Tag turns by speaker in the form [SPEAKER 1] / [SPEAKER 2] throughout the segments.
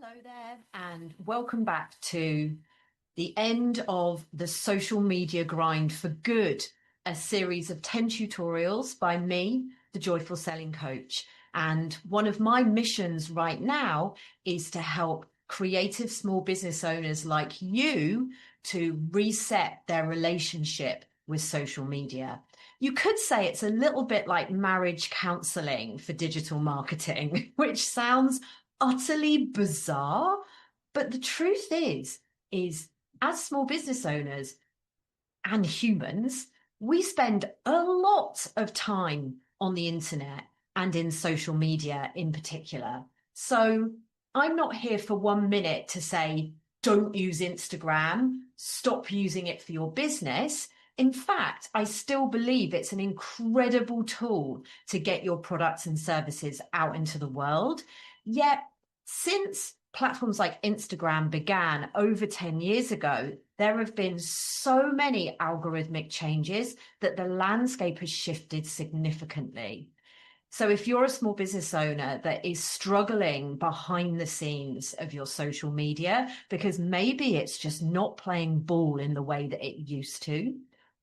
[SPEAKER 1] Hello there, and welcome back to the end of the social media grind for good, a series of 10 tutorials by me, the Joyful Selling Coach. And one of my missions right now is to help creative small business owners like you to reset their relationship with social media. You could say it's a little bit like marriage counseling for digital marketing, which sounds utterly bizarre. But the truth is as small business owners and humans, we spend a lot of time on the internet and in social media in particular. So I'm not here for 1 minute to say, don't use Instagram, stop using it for your business. In fact, I still believe it's an incredible tool to get your products and services out into the world. Yet, since platforms like Instagram began over 10 years ago, there have been so many algorithmic changes that the landscape has shifted significantly. So if you're a small business owner that is struggling behind the scenes of your social media, because maybe it's just not playing ball in the way that it used to,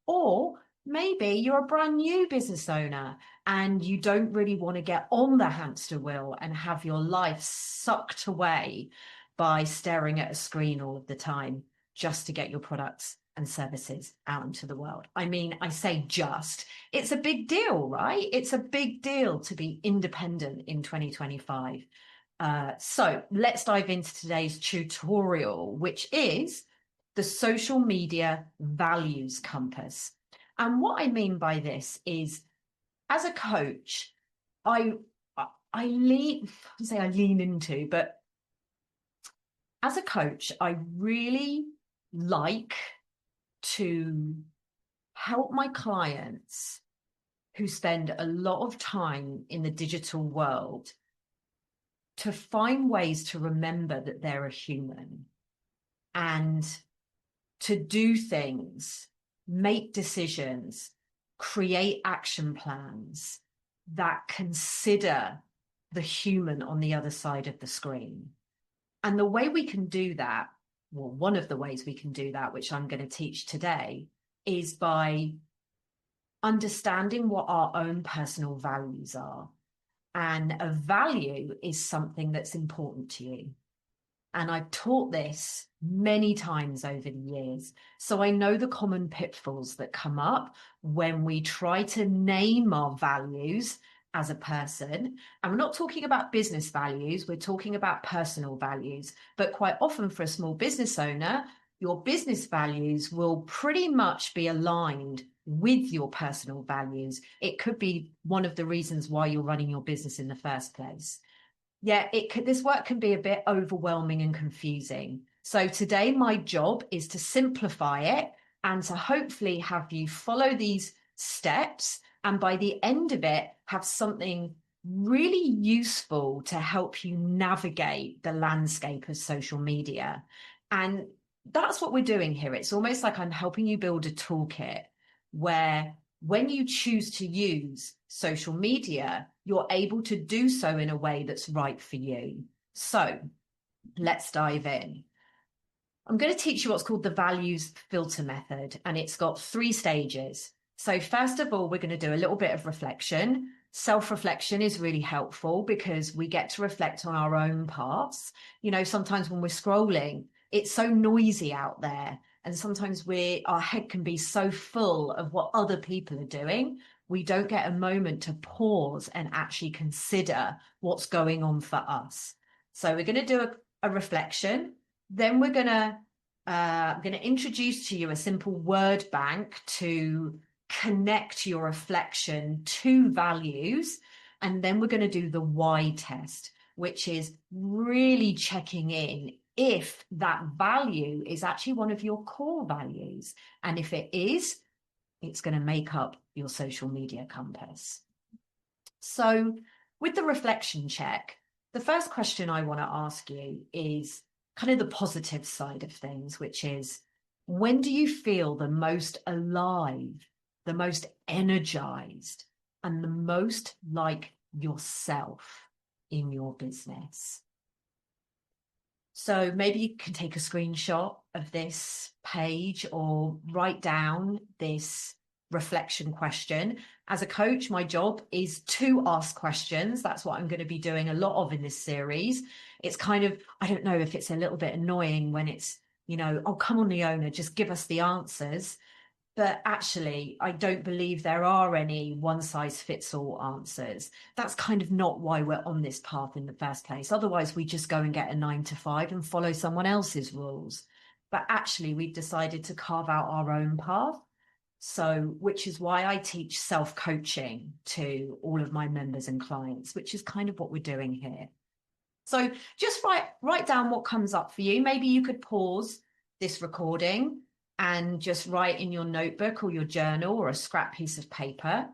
[SPEAKER 1] or maybe you're a brand new business owner and you don't really want to get on the hamster wheel and have your life sucked away by staring at a screen all of the time just to get your products and services out into the world. I mean, I say just, it's a big deal, right? It's a big deal to be independent in 2025. So let's dive into today's tutorial, which is the social media values compass. And what I mean by this is, as a coach, I lean into, but as a coach, I really like to help my clients who spend a lot of time in the digital world to find ways to remember that they're a human and to do things, make decisions, create action plans that consider the human on the other side of the screen. And the way we can do that, well, one of the ways we can do that, which I'm going to teach today, is by understanding what our own personal values are. And a value is something that's important to you. And I've taught this many times over the years. So I know the common pitfalls that come up when we try to name our values as a person. And we're not talking about business values, we're talking about personal values. But quite often for a small business owner, your business values will pretty much be aligned with your personal values. It could be one of the reasons why you're running your business in the first place. Yeah, this work can be a bit overwhelming and confusing. So today, my job is to simplify it and to hopefully have you follow these steps. And by the end of it, have something really useful to help you navigate the landscape of social media. And that's what we're doing here. It's almost like I'm helping you build a toolkit where when you choose to use social media, you're able to do so in a way that's right for you. So let's dive in. I'm going to teach you what's called the values filter method, and it's got 3 stages. So first of all, we're going to do a little bit of reflection. Self-reflection is really helpful because we get to reflect on our own paths. You know, sometimes when we're scrolling, it's so noisy out there. And sometimes our head can be so full of what other people are doing, we don't get a moment to pause and actually consider what's going on for us. So we're going to do a reflection. Then we're going to introduce to you a simple word bank to connect your reflection to values. And then we're going to do the why test, which is really checking in if that value is actually one of your core values. And if it is, it's going to make up your social media compass. So with the reflection check, the first question I want to ask you is kind of the positive side of things, which is, when do you feel the most alive, the most energized, and the most like yourself in your business? So maybe you can take a screenshot of this page or write down this reflection question. As a coach, my job is to ask questions. That's what I'm going to be doing a lot of in this series. It's kind of, I don't know if it's a little bit annoying when it's, oh, come on, Leona, just give us the answers. But actually, I don't believe there are any one size fits all answers. That's kind of not why we're on this path in the first place. Otherwise, we just go and get a 9 to 5 and follow someone else's rules. But actually, we've decided to carve out our own path. So, which is why I teach self-coaching to all of my members and clients, which is kind of what we're doing here. So just write down what comes up for you. Maybe you could pause this recording and just write in your notebook or your journal or a scrap piece of paper.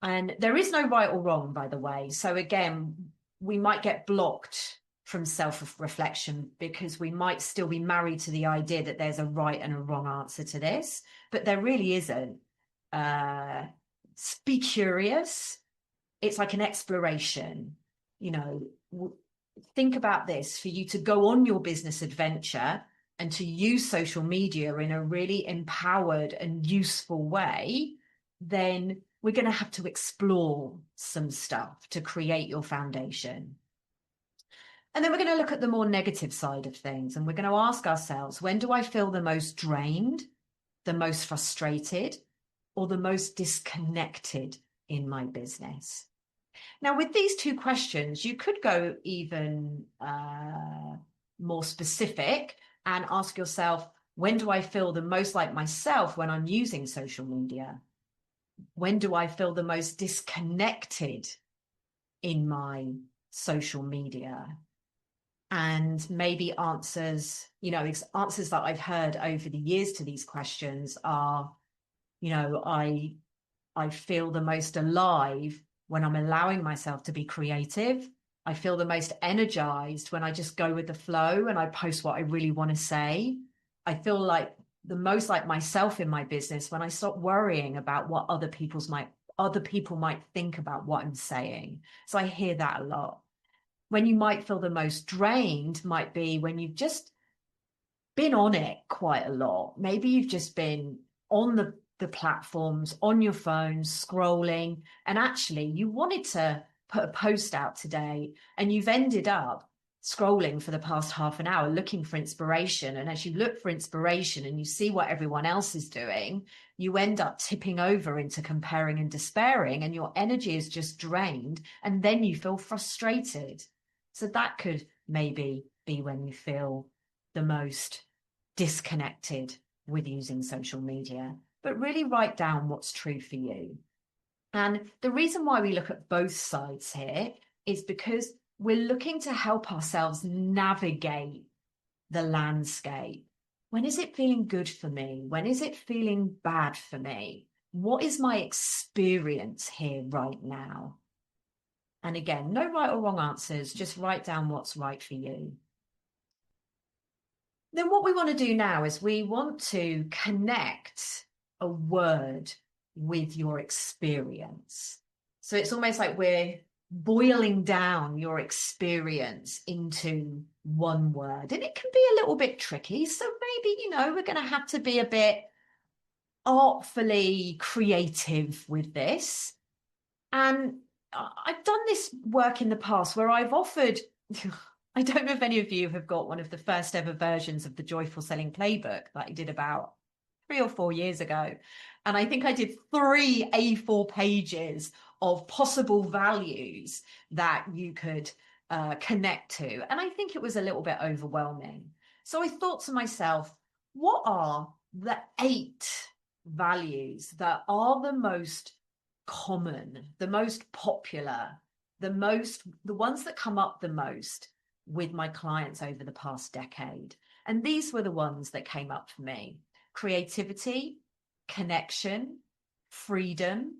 [SPEAKER 1] And there is no right or wrong, by the way. So again, we might get blocked from self-reflection because we might still be married to the idea that there's a right and a wrong answer to this, but there really isn't. Be curious. It's like an exploration. Think about this: for you to go on your business adventure and to use social media in a really empowered and useful way, then we're going to have to explore some stuff to create your foundation. And then we're going to look at the more negative side of things, and we're going to ask ourselves, when do I feel the most drained, the most frustrated, or the most disconnected in my business? Now, with these two questions, you could go even more specific and ask yourself, when do I feel the most like myself when I'm using social media? When do I feel the most disconnected in my social media? And maybe answers that I've heard over the years to these questions are, I feel the most alive when I'm allowing myself to be creative. I feel the most energized when I just go with the flow and I post what I really want to say. I feel like the most like myself in my business when I stop worrying about what other people might think about what I'm saying. So I hear that a lot. When you might feel the most drained might be when you've just been on it quite a lot. Maybe you've just been on the platforms, on your phone, scrolling, and actually you wanted to put a post out today and you've ended up scrolling for the past half an hour looking for inspiration. And as you look for inspiration and you see what everyone else is doing, you end up tipping over into comparing and despairing, and your energy is just drained, and then you feel frustrated. So that could maybe be when you feel the most disconnected with using social media. But really write down what's true for you. And the reason why we look at both sides here is because we're looking to help ourselves navigate the landscape. When is it feeling good for me? When is it feeling bad for me? What is my experience here right now? And again, no right or wrong answers, just write down what's right for you. Then what we want to do now is we want to connect a word with your experience. So it's almost like we're boiling down your experience into one word, and it can be a little bit tricky. So maybe, we're going to have to be a bit artfully creative with this. And I've done this work in the past where I've offered, I don't know if any of you have got one of the first ever versions of the Joyful Selling Playbook that I did about 3 or 4 years ago. And I think I did 3 A4 pages of possible values that you could connect to. And I think it was a little bit overwhelming. So I thought to myself, what are the 8 values that are the most common, the most popular, the ones that come up the most with my clients over the past decade? And these were the ones that came up for me: creativity, connection, freedom,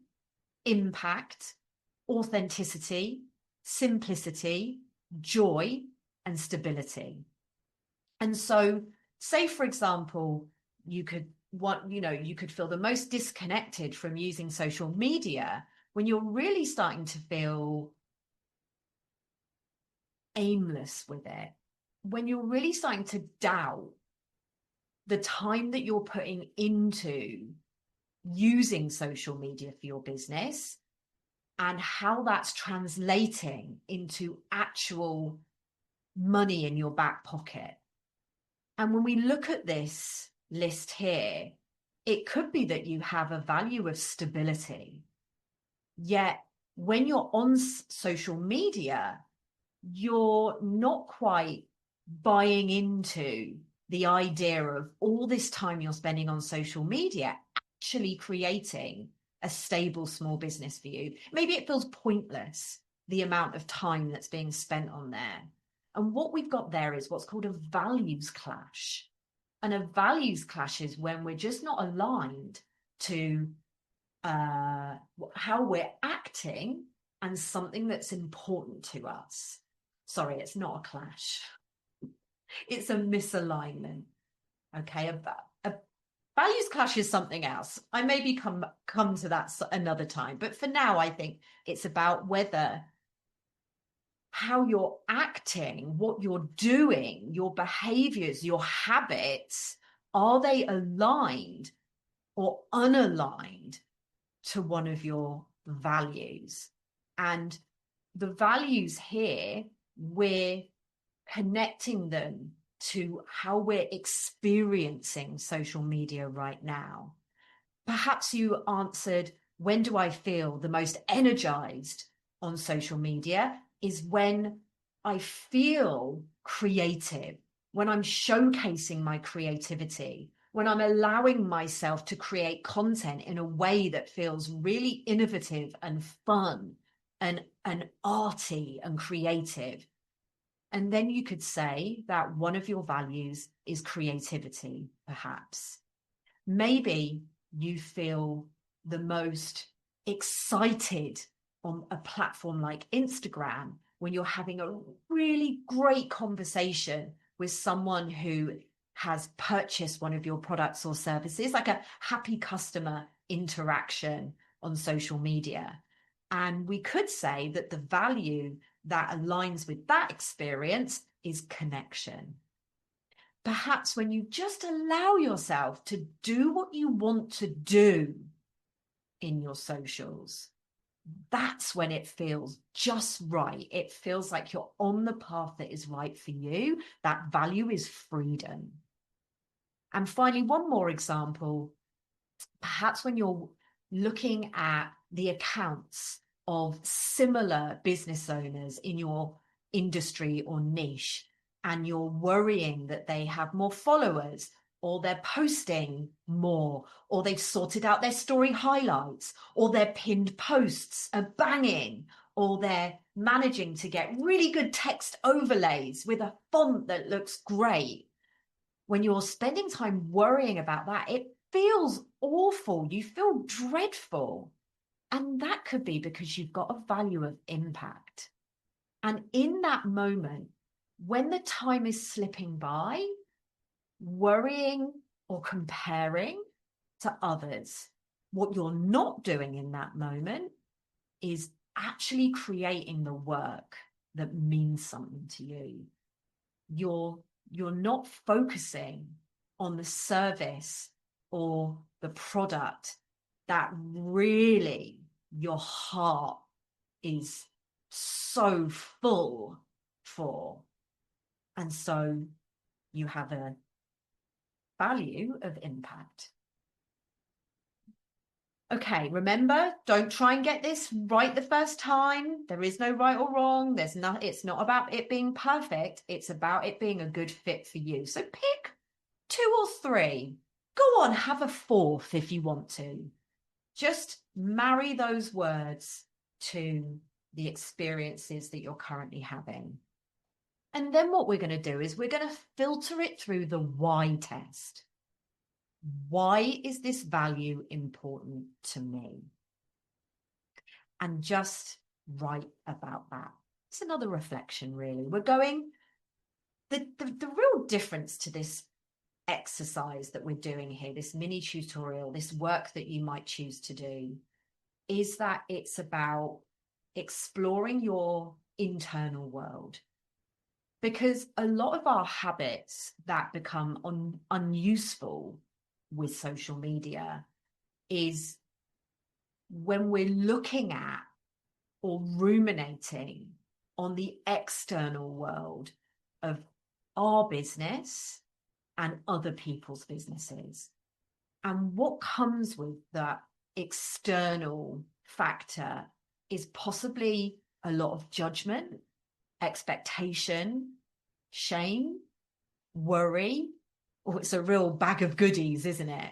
[SPEAKER 1] impact, authenticity, simplicity, joy, and stability. And so, say, for example, you could feel the most disconnected from using social media when you're really starting to feel aimless with it. when you're really starting to doubt the time that you're putting into using social media for your business and how that's translating into actual money in your back pocket. And when we look at this list here, it could be that you have a value of stability. Yet when you're on social media, you're not quite buying into the idea of all this time you're spending on social media actually creating a stable small business for you. Maybe it feels pointless, the amount of time that's being spent on there. And what we've got there is what's called a values clash. And a values clash is when we're just not aligned to how we're acting and something that's important to us. Sorry, it's not a clash. It's a misalignment. Okay, a values clash is something else. I maybe come to that another time. But for now, I think it's about whether how you're acting, what you're doing, your behaviors, your habits, are they aligned or unaligned to one of your values? And the values here, we're connecting them to how we're experiencing social media right now. Perhaps you answered, when do I feel the most energized on social media? Is when I feel creative, when I'm showcasing my creativity, when I'm allowing myself to create content in a way that feels really innovative and fun and arty and creative. And then you could say that one of your values is creativity, perhaps. Maybe you feel the most excited on a platform like Instagram when you're having a really great conversation with someone who has purchased one of your products or services, like a happy customer interaction on social media. And we could say that the value that aligns with that experience is connection. Perhaps when you just allow yourself to do what you want to do in your socials, that's when it feels just right. It feels like you're on the path that is right for you. That value is freedom. And finally, one more example, perhaps when you're looking at the accounts of similar business owners in your industry or niche, and you're worrying that they have more followers, or they're posting more, or they've sorted out their story highlights, or their pinned posts are banging, or they're managing to get really good text overlays with a font that looks great. When you're spending time worrying about that, it feels awful. You feel dreadful. And that could be because you've got a value of impact. And in that moment, when the time is slipping by, worrying or comparing to others, what you're not doing in that moment is actually creating the work that means something to you. You're not focusing on the service or the product that really your heart is so full for. And so you have a value of impact. Okay, remember, don't try and get this right the first time. There is no right or wrong. It's not about it being perfect. It's about it being a good fit for you. So pick 2 or 3. Go on, have a 4th if you want to. Just marry those words to the experiences that you're currently having. And then what we're going to do is we're going to filter it through the why test. Why is this value important to me? And just write about that. It's another reflection, really. We're going, the real difference to this exercise that we're doing here, this mini tutorial, this work that you might choose to do, is that it's about exploring your internal world. Because a lot of our habits that become unuseful with social media is when we're looking at or ruminating on the external world of our business and other people's businesses. And what comes with that external factor is possibly a lot of judgment, expectation, shame, worry. Oh, it's a real bag of goodies, isn't it?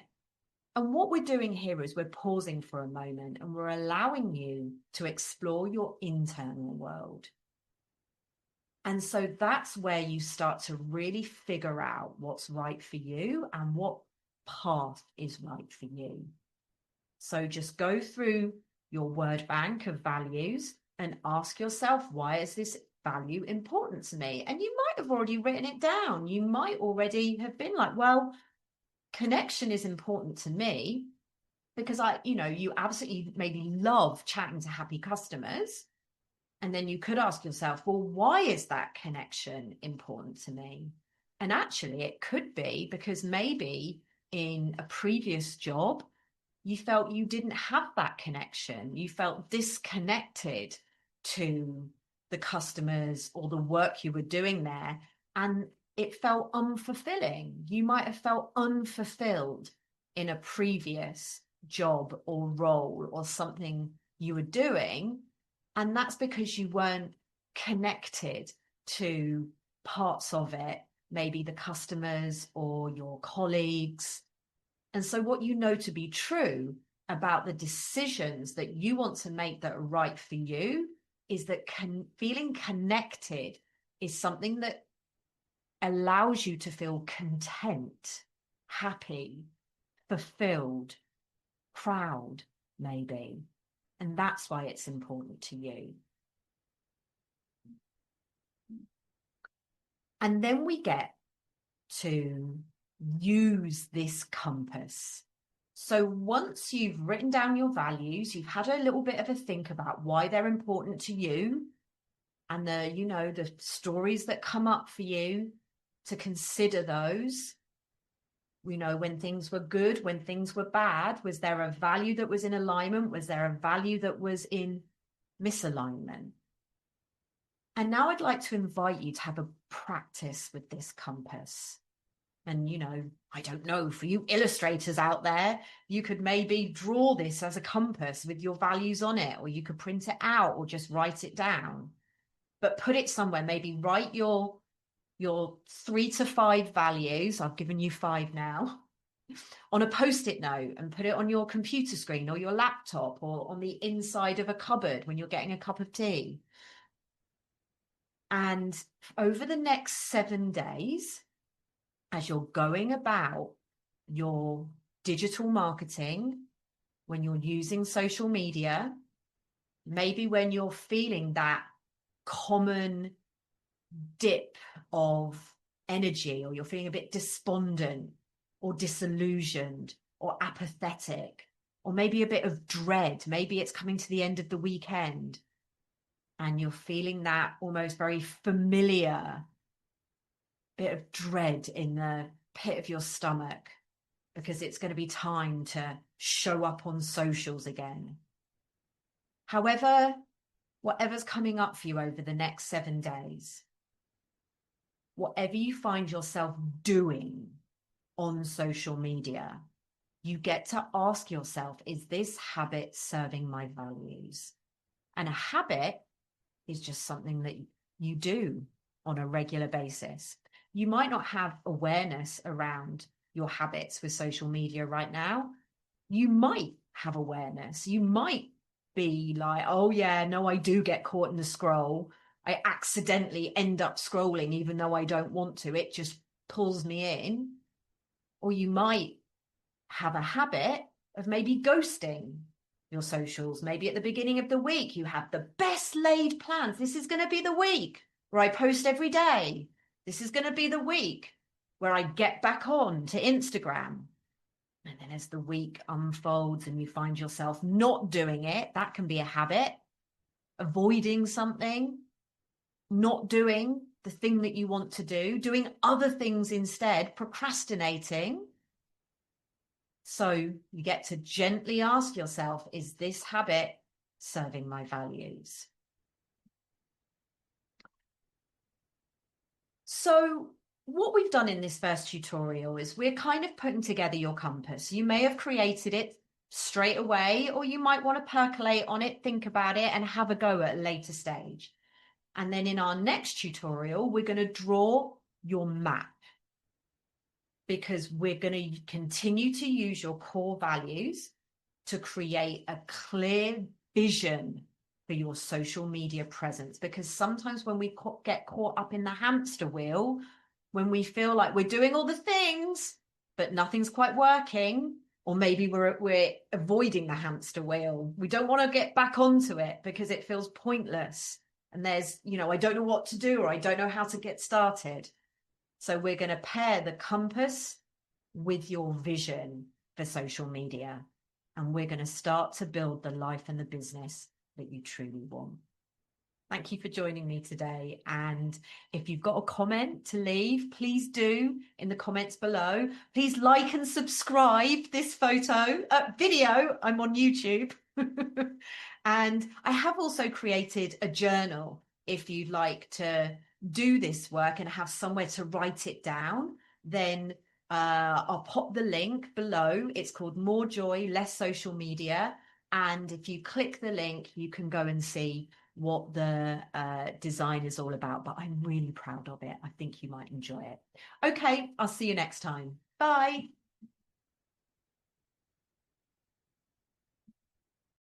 [SPEAKER 1] And what we're doing here is we're pausing for a moment and we're allowing you to explore your internal world. And so that's where you start to really figure out what's right for you and what path is right for you. So just go through your word bank of values and ask yourself, why is this value important to me? And you might have already written it down. You might already have been like, well, connection is important to me because you absolutely maybe love chatting to happy customers. And then you could ask yourself, well, why is that connection important to me? And actually, it could be because maybe in a previous job, you felt you didn't have that connection. You felt disconnected to the customers or the work you were doing there. And it felt unfulfilling. You might have felt unfulfilled in a previous job or role or something you were doing. And that's because you weren't connected to parts of it, maybe the customers or your colleagues. And so what you know to be true about the decisions that you want to make that are right for you is that feeling connected is something that allows you to feel content, happy, fulfilled, proud, maybe. And that's why it's important to you. And then we get to use this compass. So once you've written down your values, you've had a little bit of a think about why they're important to you and the stories that come up for you, to consider those. When things were good, when things were bad, was there a value that was in alignment? Was there a value that was in misalignment? And now I'd like to invite you to have a practice with this compass. And, I don't know, for you illustrators out there, you could maybe draw this as a compass with your values on it, or you could print it out or just write it down. But put it somewhere, maybe write your 3 to 5 values. I've given you 5 now. On a post-it note and put it on your computer screen or your laptop or on the inside of a cupboard when you're getting a cup of tea. And over the next 7 days, as you're going about your digital marketing, when you're using social media, maybe when you're feeling that common dip of energy, or you're feeling a bit despondent or disillusioned or apathetic, or maybe a bit of dread, maybe it's coming to the end of the weekend and you're feeling that almost very familiar bit of dread in the pit of your stomach because it's going to be time to show up on socials again. However, whatever's coming up for you over the next 7 days, whatever you find yourself doing on social media, you get to ask yourself, is this habit serving my values? And a habit is just something that you do on a regular basis. You might not have awareness around your habits with social media right now. You might have awareness. You might be like, oh yeah, no, I do get caught in the scroll. I accidentally end up scrolling even though I don't want to. It just pulls me in. Or you might have a habit of maybe ghosting your socials. Maybe at the beginning of the week, you have the best laid plans. This is going to be the week where I post every day. This is going to be the week where I get back on to Instagram. And then as the week unfolds and you find yourself not doing it, that can be a habit. Avoiding something, not doing the thing that you want to do, doing other things instead, procrastinating. So you get to gently ask yourself, is this habit serving my values? So what we've done in this first tutorial is we're kind of putting together your compass. You may have created it straight away, or you might want to percolate on it, think about it, and have a go at a later stage. And then in our next tutorial, we're going to draw your map, because we're going to continue to use your core values to create a clear vision for your social media presence. Because sometimes when we get caught up in the hamster wheel, when we feel like we're doing all the things, but nothing's quite working, or maybe we're avoiding the hamster wheel, we don't want to get back onto it because it feels pointless. And there's, I don't know what to do, or I don't know how to get started. So we're going to pair the compass with your vision for social media. And we're going to start to build the life and the business that you truly want. Thank you for joining me today. And if you've got a comment to leave, please do in the comments below. Please like and subscribe this video. I'm on YouTube. And I have also created a journal if you'd like to do this work and have somewhere to write it down. Then I'll pop the link below. It's called More Joy, Less Social Media. And if you click the link, you can go and see what the design is all about. But I'm really proud of it. I think you might enjoy it. Okay, I'll see you next time. Bye.